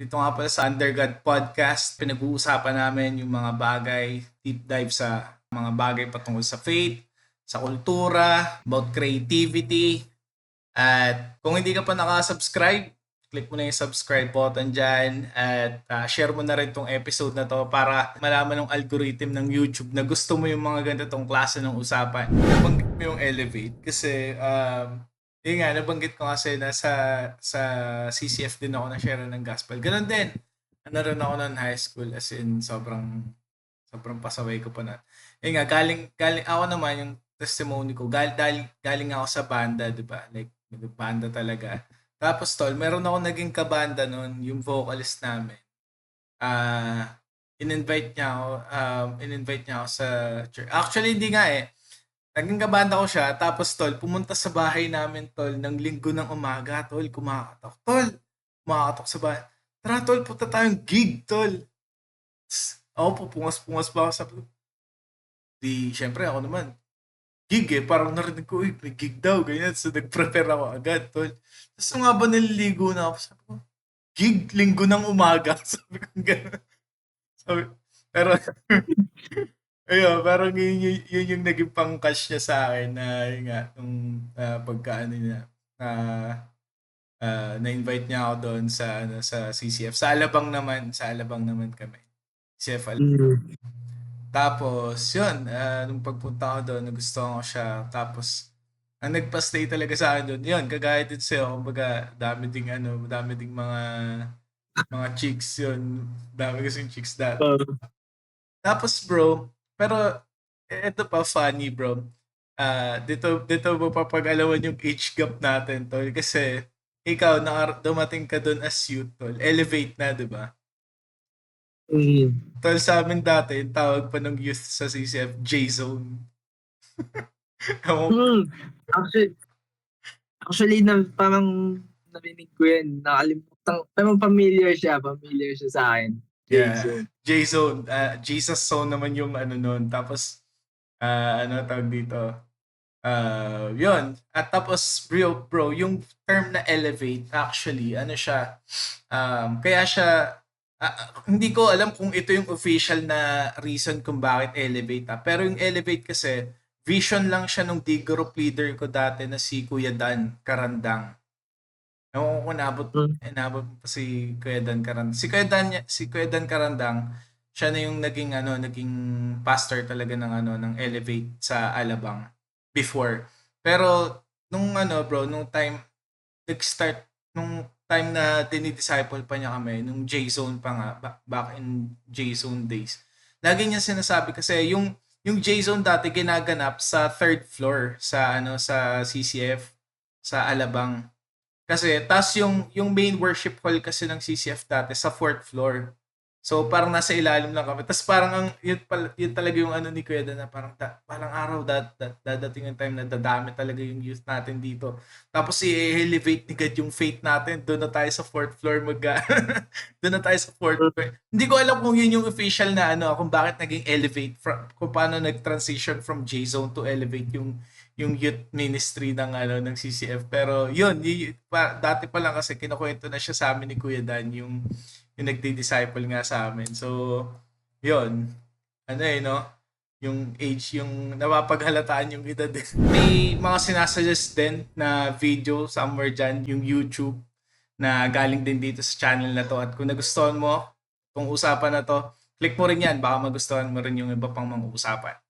Dito nga pala sa Undergod Podcast, pinag-uusapan namin yung mga bagay, deep dive sa mga bagay patungkol sa faith, sa kultura, about creativity. At kung hindi ka pa nakasubscribe, click mo na yung subscribe button dyan at share mo na rin tong episode na to para malaman ng algorithm ng YouTube na gusto mo yung mga ganitong klase ng usapan. Nabanggit mo yung Elevate kasi yun nga, nabanggit ko kasi na sa CCF din ako na-share ng gospel. Ganun din. Ano rin ako ng high school as in sobrang pasaway ko pa na. Yun nga, galing ako naman yung testimony ko. Galing ako sa banda, di ba? Like, banda talaga. Tapos tol, meron ako naging kabanda noon, yung vocalist namin. In-invite niya ako sa church. Actually, hindi nga eh. Naging kabanda ko siya, tapos tol, pumunta sa bahay namin tol, ng linggo ng umaga, tol, kumakatok sa bahay. Tara tol, punta tayong gig, tol. Ako, pupungas-pungas pa ako sa... Di, syempre ako naman, gig eh, parang narinig ko, uy, may gig daw, ganyan. So, nag-prepare ako agad, tol. Tapos nung nga ba naliligo na ako, sabi ko, gig, linggo ng umaga. Sabi ko, gano'n. Sabi, pero, ayun, parang yun yung naging pang-cash niya sa akin na, yun nga, nung pagkaano niya, na-invite niya ako doon sa CCF. Sa Alabang naman kami. CCF Tapos, yun, nung pagpunta ko doon, nagustuhan ko siya. Tapos, ang nagpa-stay talaga sa akin doon, yun, kagaya din sa'yo, kumbaga, dami ding mga chicks yun. Dami kasing chicks dati. Tapos, bro, pero, eto pa, funny, bro. Dito mo papag-alaman yung age gap natin, tol. Kasi, ikaw, dumating ka doon as youth, tol. Elevate na, di ba? Tol, sa amin dati, yung tawag pa ng youth sa CCF, J-Zone. Ewan ko. Actually, parang narinig ko yan. Nakalimutan. Pero familiar siya sa akin. Yeah. Jason. J-Zone. Jesus Zone naman yung ano nun. Tapos, ano tawag dito? Yun. At tapos, bro, yung term na elevate, actually, ano siya, kaya siya, hindi ko alam kung ito yung official na reason kung bakit elevate. Pero yung elevate kasi, vision lang siya nung D group leader ko dati na si Kuya Dan Karandang. Ewan ko kung inabot pa si Kuya Dan Karandang. Si Kuya Dan Karandang, siya na yung naging pastor talaga ng ng Elevate sa Alabang before. Pero nung bro, nag-start nung time na dinidisciple pa niya kami, nung J-Zone pa nga, back in J-Zone days. Lagi niya sinasabi kasi yung J-Zone dati ginaganap sa third floor sa CCF sa Alabang. Kasi tas yung main worship hall kasi ng CCF dati sa fourth floor. So parang nasa ilalim lang kami. Tas parang yun talaga yung ni Kuya Dan na parang parang araw dadating yung time na dadami talaga yung youth natin dito. Tapos i-elevate ni God yung faith natin. Doon na tayo sa fourth floor doon na tayo sa fourth floor. Hindi ko alam kung yun yung official na kung bakit naging elevate kung paano nag-transition from J-Zone to elevate yung youth ministry ng CCF. Pero yun, dati pa lang kasi kinukuwento na siya sa amin ni Kuya Dan yung nagdi-disciple nga sa amin. So, yun. No? Yung age, yung napapaghalataan yung edad. May mga sinasuggest din na video somewhere dyan, yung YouTube, na galing din dito sa channel na to. At kung nagustuhan mo, kung usapan na to, click mo rin yan. Baka magustuhan mo rin yung iba pang mga usapan.